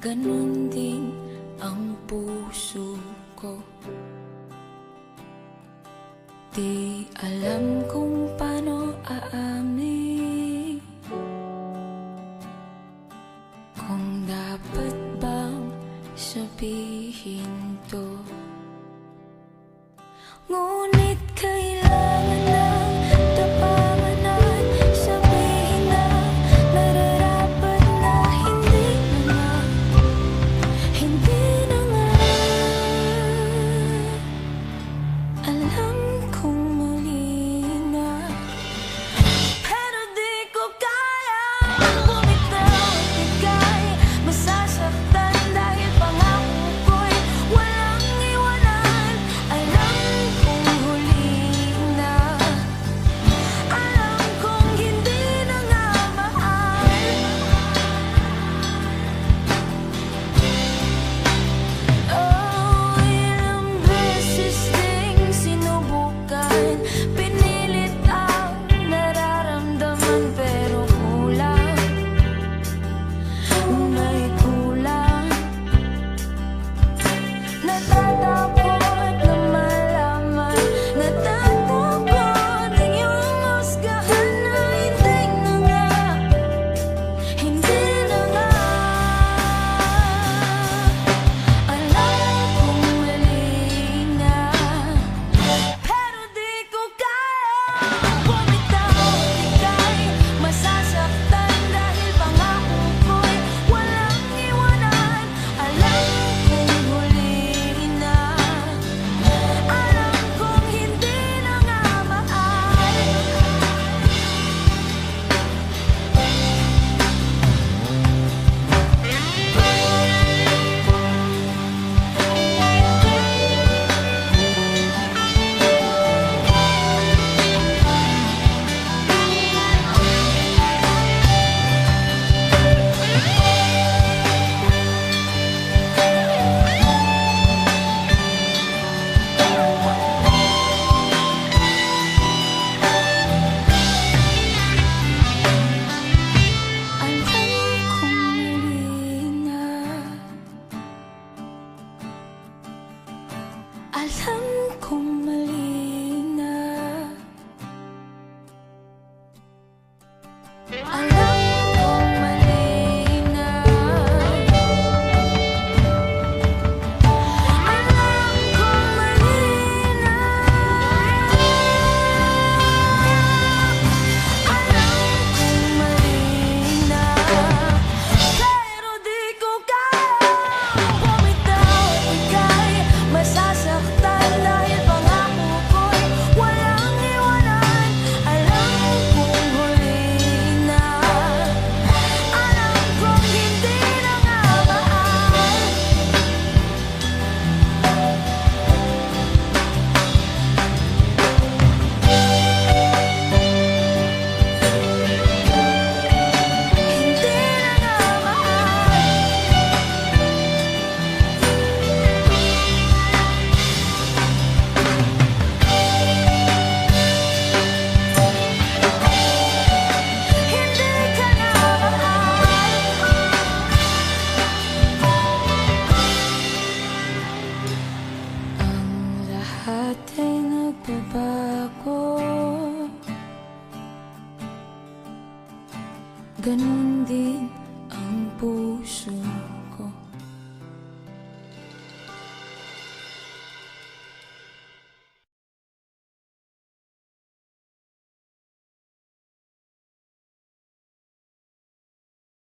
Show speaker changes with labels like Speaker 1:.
Speaker 1: ganun din ang puso ko. Di alam kung paano aamin, kung dapat bang sabihin to. Ngunit kailangan ng tapangan at sabihin na nararapat na hindi na nga, hindi na nga. Alam kong mali na, pero di ko kaya bumitaw at bigay. Masasaktan dahil pangako ko'y walang iwanan. Alam kong huli na, alam kong hindi na nga mahal. Oh, ilang beses ding sinubukan, pinilit ang nararamdaman, pero kulang, may kulang. Natatakot na malaman, natatakot ang iyong husgahan na hindi na nga, hindi na nga. Alam kong mali na, pero di ko kaya bumitaw at bigay. Masasaktan dahil pangako ko'y walang iwanan. Alam kong huli na, alam kong hindi na nga mahal. Alam kong mali na, alam kong mali na, alam kong mali na, alam kong mali na, pero di ko kaya bumitaw at bigay. Masasaktan dahil pangako ko'y walang iwanan. Alam kong huli na, alam kong hindi na nga mahal. Hindi na nga mahal. Hindi ka na mahal. Ang lahat ay nagbabago, ganun din ang puso